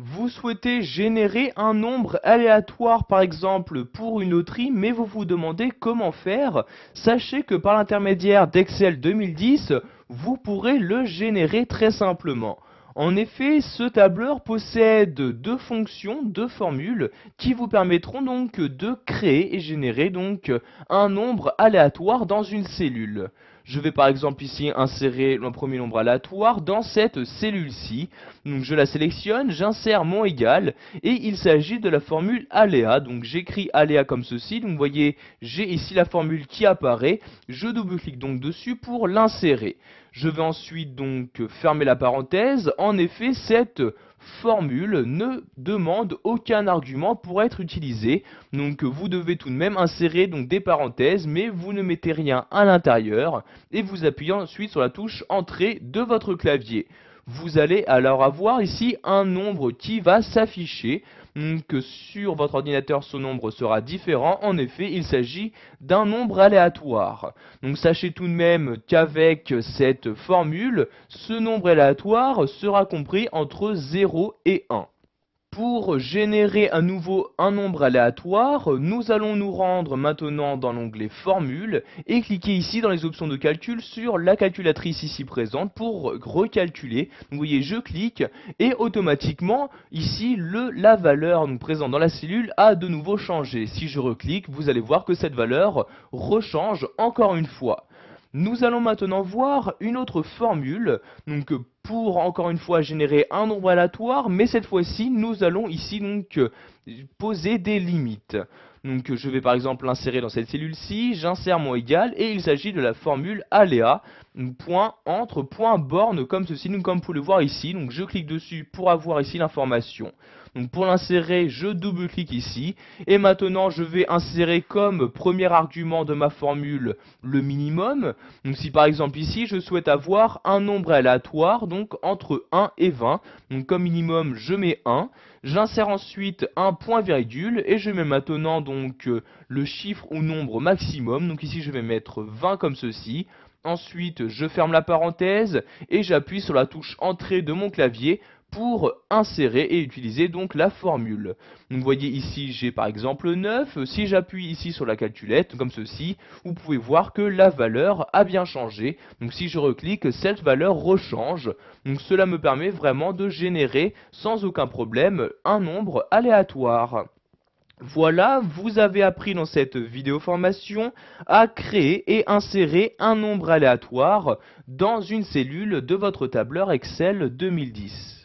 Vous souhaitez générer un nombre aléatoire par exemple pour une loterie, mais vous vous demandez comment faire. Sachez que par l'intermédiaire d'Excel 2010, vous pourrez le générer très simplement. En effet, ce tableur possède deux fonctions, deux formules qui vous permettront donc de créer et générer donc un nombre aléatoire dans une cellule. Je vais par exemple ici insérer le premier nombre aléatoire dans cette cellule-ci. Donc je la sélectionne, j'insère mon égal et il s'agit de la formule aléa. Donc j'écris aléa comme ceci. Donc vous voyez, j'ai ici la formule qui apparaît. Je double-clique donc dessus pour l'insérer. Je vais ensuite donc fermer la parenthèse. En effet, cette formule ne demande aucun argument pour être utilisée. Donc vous devez tout de même insérer donc des parenthèses, mais vous ne mettez rien à l'intérieur et vous appuyez ensuite sur la touche entrée de votre clavier. Vous allez alors avoir ici un nombre qui va s'afficher. Donc sur votre ordinateur, ce nombre sera différent. En effet, il s'agit d'un nombre aléatoire. Donc sachez tout de même qu'avec cette formule, ce nombre aléatoire sera compris entre 0 et 1. Pour générer à nouveau un nombre aléatoire, nous allons nous rendre maintenant dans l'onglet Formule et cliquer ici dans les options de calcul sur la calculatrice ici présente pour recalculer. Donc, vous voyez, je clique et automatiquement, ici, la valeur présente dans la cellule a de nouveau changé. Si je reclique, vous allez voir que cette valeur rechange encore une fois. Nous allons maintenant voir une autre formule, donc pour encore une fois générer un nombre aléatoire, mais cette fois-ci nous allons ici donc poser des limites. Donc je vais par exemple l'insérer dans cette cellule-ci, j'insère mon égal et il s'agit de la formule aléa, point entre, point borne comme ceci, donc comme vous pouvez le voir ici. Donc je clique dessus pour avoir ici l'information. Donc pour l'insérer, je double-clique ici. Et maintenant, je vais insérer comme premier argument de ma formule le minimum. Donc si par exemple ici, je souhaite avoir un nombre aléatoire, donc entre 1 et 20. Donc comme minimum, je mets 1. J'insère ensuite un point virgule et je mets maintenant donc le chiffre ou nombre maximum. Donc ici, je vais mettre 20 comme ceci. Ensuite, je ferme la parenthèse et j'appuie sur la touche entrée de mon clavier pour insérer et utiliser donc la formule. Donc vous voyez ici j'ai par exemple 9, si j'appuie ici sur la calculette comme ceci, vous pouvez voir que la valeur a bien changé. Donc si je reclique, cette valeur rechange. Donc cela me permet vraiment de générer sans aucun problème un nombre aléatoire. Voilà, vous avez appris dans cette vidéo formation à créer et insérer un nombre aléatoire dans une cellule de votre tableur Excel 2010.